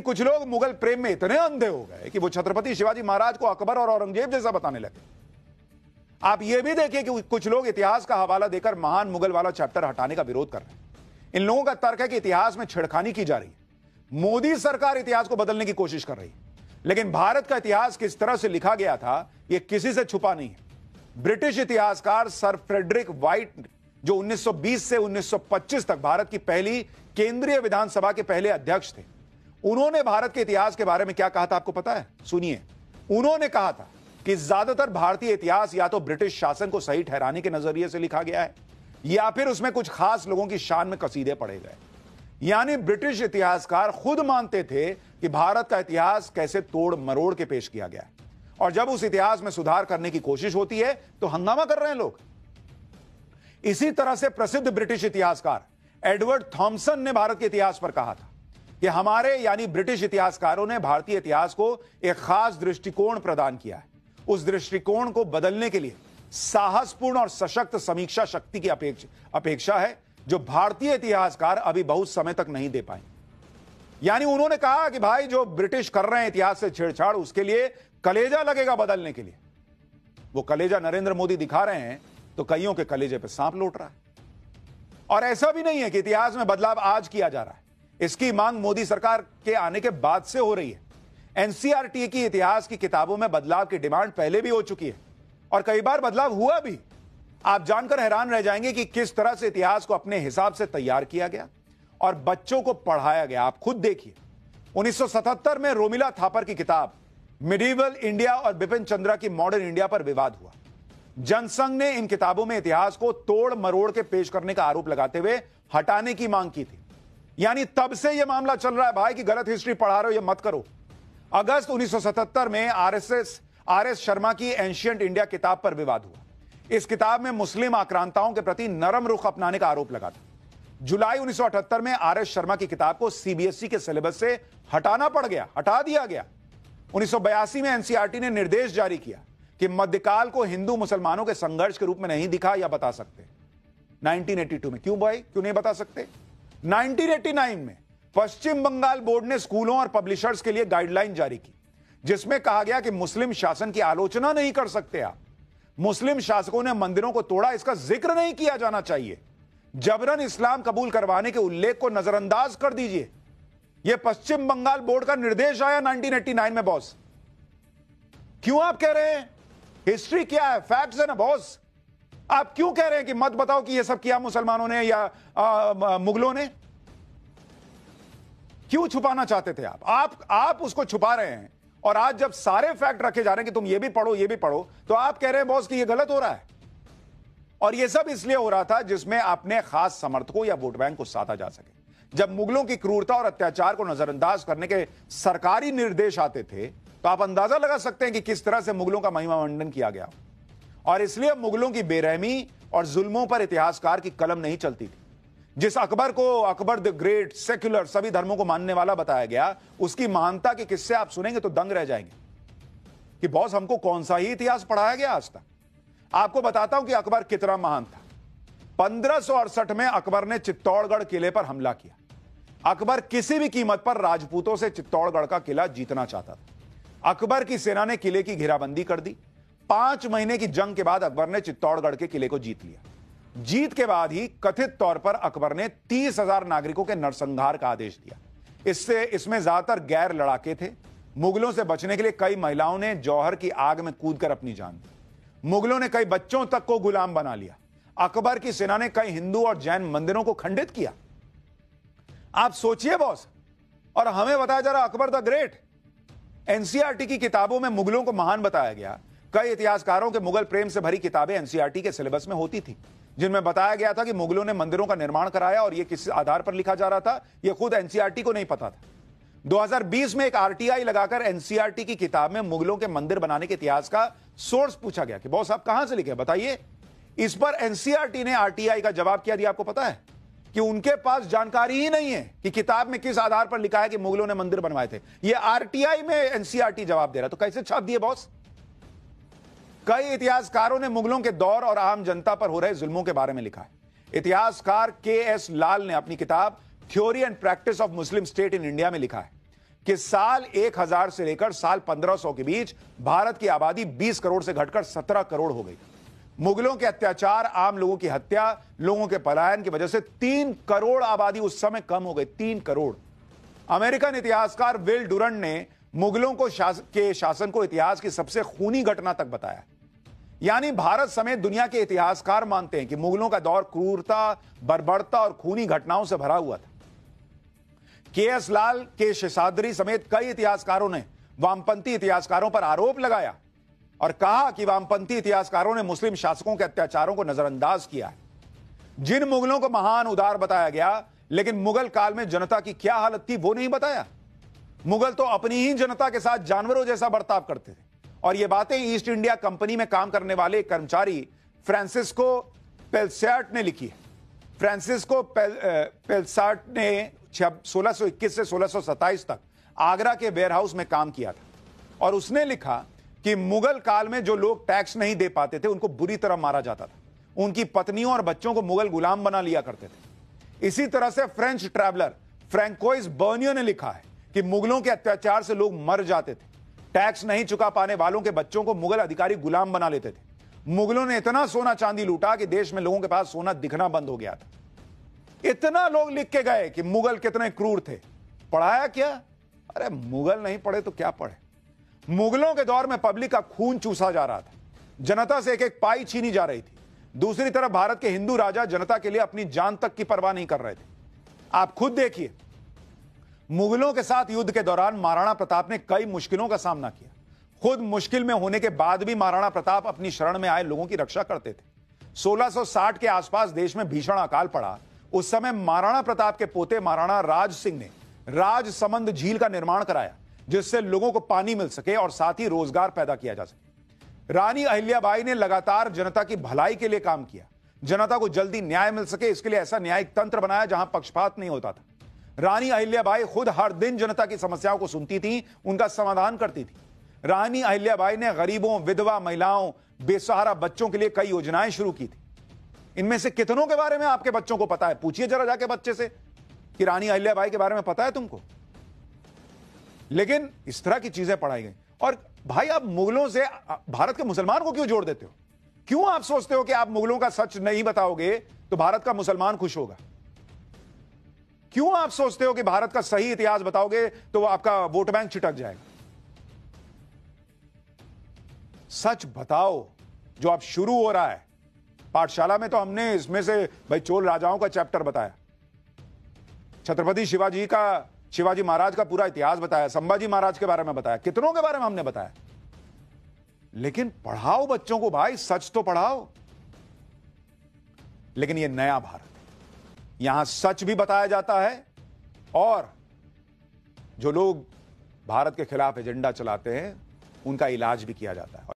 कुछ लोग मुगल प्रेम में इतने अंधे हो गए कि वो छत्रपति शिवाजी महाराज को अकबर और औरंगजेब जैसा बताने लगे। आप यह भी देखिए कि कुछ लोग इतिहास का हवाला देकर महान मुगल वाला चैप्टर हटाने का विरोध कर रहे हैं। इन लोगों का तर्क है कि इतिहास में छेड़खानी की जा रही है। मोदी सरकार इतिहास को बदलने की कोशिश कर रही है, लेकिन भारत का इतिहास किस तरह से लिखा गया था यह किसी से छुपा नहीं है। ब्रिटिश इतिहासकार सर फ्रेडरिक वाइट, जो 1920 से 1925 तक भारत की पहली केंद्रीय विधानसभा के पहले अध्यक्ष थे, उन्होंने भारत के इतिहास के बारे में क्या कहा था आपको पता है? सुनिए। उन्होंने कहा था कि ज्यादातर भारतीय इतिहास या तो ब्रिटिश शासन को सही ठहराने के नजरिए से लिखा गया है या फिर उसमें कुछ खास लोगों की शान में कसीदे पड़े गए। यानी ब्रिटिश इतिहासकार खुद मानते थे कि भारत का इतिहास कैसे तोड़ मरोड़ के पेश किया गया है, और जब उस इतिहास में सुधार करने की कोशिश होती है तो हंगामा कर रहे हैं लोग। इसी तरह से प्रसिद्ध ब्रिटिश इतिहासकार एडवर्ड थॉमसन ने भारत के इतिहास पर कहा था कि हमारे यानी ब्रिटिश इतिहासकारों ने भारतीय इतिहास को एक खास दृष्टिकोण प्रदान किया है। उस दृष्टिकोण को बदलने के लिए साहसपूर्ण और सशक्त समीक्षा शक्ति की अपेक्षा है, जो भारतीय इतिहासकार अभी बहुत समय तक नहीं दे पाए। यानी उन्होंने कहा कि भाई जो ब्रिटिश कर रहे हैं इतिहास से छेड़छाड़, उसके लिए कलेजा लगेगा बदलने के लिए। वो कलेजा नरेंद्र मोदी दिखा रहे हैं तो कईयों के कलेजे पे सांप लौट रहा है। और ऐसा भी नहीं है कि इतिहास में बदलाव आज किया जा रहा है, इसकी मांग मोदी सरकार के आने के बाद से हो रही है। एनसीईआरटी की इतिहास की किताबों में बदलाव की डिमांड पहले भी हो चुकी है और कई बार बदलाव हुआ भी। आप जानकर हैरान रह जाएंगे कि किस तरह से इतिहास को अपने हिसाब से तैयार किया गया और बच्चों को पढ़ाया गया। आप खुद देखिए, 1977 में रोमिला थापर की किताब मिडीवल इंडिया और बिपिन चंद्रा की मॉडर्न इंडिया पर विवाद हुआ। जनसंघ ने इन किताबों में इतिहास को तोड़ मरोड़ के पेश करने का आरोप लगाते हुए हटाने की मांग की थी। यानी तब से यह मामला चल रहा है भाई कि गलत हिस्ट्री पढ़ा रहे हो, यह मत करो। अगस्त 1977 में आर.एस. शर्मा की एंशिएंट इंडिया किताब पर विवाद हुआ। इस किताब में मुस्लिम आक्रांताओं के प्रति नरम रुख अपनाने का आरोप लगा था। जुलाई 1978 में आर.एस. शर्मा की किताब को सीबीएसई के सिलेबस से हटा दिया गया। 1982 में एनसीईआरटी ने निर्देश जारी किया कि मध्यकाल को हिंदू मुसलमानों के संघर्ष के रूप में नहीं दिखा या बता सकते। 1982 में क्यों नहीं बता सकते? 1989 में पश्चिम बंगाल बोर्ड ने स्कूलों और पब्लिशर्स के लिए गाइडलाइन जारी की, जिसमें कहा गया कि मुस्लिम शासन की आलोचना नहीं कर सकते आप। मुस्लिम शासकों ने मंदिरों को तोड़ा, इसका जिक्र नहीं किया जाना चाहिए। जबरन इस्लाम कबूल करवाने के उल्लेख को नजरअंदाज कर दीजिए। यह पश्चिम बंगाल बोर्ड का निर्देश आया 1989 में बॉस। क्यों आप कह रहे हैं? हिस्ट्री क्या है? फैक्ट्स है ना बॉस। आप क्यों कह रहे हैं कि मत बताओ कि यह सब किया मुसलमानों ने या मुगलों ने? क्यों छुपाना चाहते थे आप उसको छुपा रहे हैं, और आज जब सारे फैक्ट रखे जा रहे हैं कि तुम ये भी पढ़ो, तो आप कह रहे हैं बॉस कि ये गलत हो रहा है। और ये सब इसलिए हो रहा था जिसमें अपने खास समर्थकों या वोट बैंक को साधा जा सके। जब मुगलों की क्रूरता और अत्याचार को नजरअंदाज करने के सरकारी निर्देश आते थे तो आप अंदाजा लगा सकते हैं कि किस तरह से मुगलों का महिमा मंडन किया गया। और इसलिए मुगलों की बेरहमी और जुल्मों पर इतिहासकार की कलम नहीं चलती थी। जिस अकबर को अकबर द ग्रेट, सेक्युलर, सभी धर्मों को मानने वाला बताया गया, उसकी महानता के किस्से आप सुनेंगे तो दंग रह जाएंगे कि बॉस हमको कौन सा ही इतिहास पढ़ाया गया आज तक। आपको बताता हूं कि अकबर कितना महान था। 1568 में अकबर ने चित्तौड़गढ़ किले पर हमला किया। अकबर किसी भी कीमत पर राजपूतों से चित्तौड़गढ़ का किला जीतना चाहता था। अकबर की सेना ने किले की घेराबंदी कर दी। 5 महीने की जंग के बाद अकबर ने चित्तौड़गढ़ के किले को जीत लिया। जीत के बाद ही कथित तौर पर अकबर ने 30,000 नागरिकों के नरसंहार का आदेश दिया। इसमें ज्यादातर गैर लड़ाके थे। मुगलों से बचने के लिए कई महिलाओं ने जौहर की आग में कूदकर अपनी जान दी। मुगलों ने कई बच्चों तक को गुलाम बना लिया। अकबर की सेना ने कई हिंदू और जैन मंदिरों को खंडित किया। आप सोचिए बॉस, और हमें बताया जा रहा अकबर द ग्रेट। एनसीईआरटी की किताबों में मुगलों को महान बताया गया। कई इतिहासकारों के मुगल प्रेम से भरी किताबें एनसीईआरटी के सिलेबस में होती थी, जिनमें बताया गया था कि मुगलों ने मंदिरों का निर्माण कराया, और यह किस आधार पर लिखा जा रहा था यह खुद एनसीईआरटी को नहीं पता था। 2020 में एक आरटीआई लगाकर एनसीईआरटी की किताब में मुगलों के मंदिर बनाने के इतिहास का सोर्स पूछा गया कि बॉस आप कहां से लिखे बताइए। इस पर एनसीईआरटी ने आरटीआई का जवाब क्या दिया आपको पता है? कि उनके पास जानकारी ही नहीं है कि किताब में किस आधार पर लिखा है कि मुगलों ने मंदिर बनवाए थे। यह आरटीआई में एनसीईआरटी जवाब दे रहा, तो कैसे छाप दिए बॉस? कई इतिहासकारों ने मुगलों के दौर और आम जनता पर हो रहे जुल्मों के बारे में लिखा है। इतिहासकार के.एस. लाल ने अपनी किताब theory and practice of Muslim state in India में लिखा है कि साल 1000 से लेकर साल 1500 के बीच भारत की आबादी 20 करोड़ से घटकर 17 करोड़ हो गई। मुगलों के अत्याचार, आम लोगों की हत्या, लोगों के पलायन की वजह से 3 करोड़ आबादी उस समय कम हो गई। 3 करोड़। अमेरिकन इतिहासकार विल डुरंट ने मुगलों के शासन को इतिहास की सबसे खूनी घटना तक बताया। यानी भारत समेत दुनिया के इतिहासकार मानते हैं कि मुगलों का दौर क्रूरता, बर्बरता और खूनी घटनाओं से भरा हुआ था। के.एस. लाल, के शेषाद्री समेत कई इतिहासकारों ने वामपंथी इतिहासकारों पर आरोप लगाया और कहा कि वामपंथी इतिहासकारों ने मुस्लिम शासकों के अत्याचारों को नजरअंदाज किया है। जिन मुगलों को महान उदार बताया गया, लेकिन मुगल काल में जनता की क्या हालत थी वो नहीं बताया। मुगल तो अपनी ही जनता के साथ जानवरों जैसा बर्ताव करते थे। और ये बातें ईस्ट इंडिया कंपनी में काम करने वाले कर्मचारी फ्रांसिस्को पेल्सार्ट ने लिखी है। फ्रांसिस्को पेल्सार्ट ने 1621 से 1627 तक आगरा के वेयरहाउस में काम किया था और उसने लिखा कि मुगल काल में जो लोग टैक्स नहीं दे पाते थे उनको बुरी तरह मारा जाता था। उनकी पत्नियों और बच्चों को मुगल गुलाम बना लिया करते थे। इसी तरह से फ्रेंच ट्रैवलर फ्रैंकोइस बर्नियो ने लिखा है कि मुगलों के अत्याचार से लोग मर जाते थे। टैक्स नहीं चुका पाने वालों के बच्चों को मुगल अधिकारी गुलाम बना लेते थे। मुगलों ने इतना सोना चांदी लूटा कि देश में लोगों के पास सोना दिखना बंद हो गया था। इतना लोग लिख के गए कि मुगल कितने क्रूर थे। पढ़ाया क्या? अरे मुगल नहीं पढ़े तो क्या पढ़े। मुगलों के दौर में पब्लिक का खून चूसा जा रहा था, जनता से एक एक पाई छीनी जा रही थी। दूसरी तरफ भारत के हिंदू राजा जनता के लिए अपनी जान तक की परवाह नहीं कर रहे थे। आप खुद देखिए, मुगलों के साथ युद्ध के दौरान महाराणा प्रताप ने कई मुश्किलों का सामना किया। खुद मुश्किल में होने के बाद भी महाराणा प्रताप अपनी शरण में आए लोगों की रक्षा करते थे। 1660 के आसपास देश में भीषण अकाल पड़ा। उस समय महाराणा प्रताप के पोते महाराणा राज सिंह ने राजसमंद झील का निर्माण कराया, जिससे लोगों को पानी मिल सके और साथ ही रोजगार पैदा किया जा सके। रानी अहिल्याबाई ने लगातार जनता की भलाई के लिए काम किया। जनता को जल्दी न्याय मिल सके, इसके लिए ऐसा न्यायिक तंत्र बनाया जहां पक्षपात नहीं होता था। रानी अहिल्याबाई खुद हर दिन जनता की समस्याओं को सुनती थी, उनका समाधान करती थी। रानी अहिल्याबाई ने गरीबों, विधवा महिलाओं, बेसहारा बच्चों के लिए कई योजनाएं शुरू की थी। इनमें से कितनों के बारे में आपके बच्चों को पता है? पूछिए जरा जाके बच्चे से कि रानी अहिल्याबाई के बारे में पता है तुमको? लेकिन इस तरह की चीजें पढ़ाई गई। और भाई, आप मुगलों से भारत के मुसलमान को क्यों जोड़ देते हो? क्यों आप सोचते हो कि आप मुगलों का सच नहीं बताओगे तो भारत का मुसलमान खुश होगा? क्यों आप सोचते हो कि भारत का सही इतिहास बताओगे तो आपका वोट बैंक छिटक जाएगा? सच बताओ। जो अब शुरू हो रहा है पाठशाला में, तो हमने इसमें से भाई चोल राजाओं का चैप्टर बताया, छत्रपति शिवाजी महाराज का पूरा इतिहास बताया, संभाजी महाराज के बारे में बताया, कितनों के बारे में हमने बताया। लेकिन पढ़ाओ बच्चों को भाई, सच तो पढ़ाओ। लेकिन यह नया भारत, यहां सच भी बताया जाता है और जो लोग भारत के खिलाफ एजेंडा चलाते हैं उनका इलाज भी किया जाता है।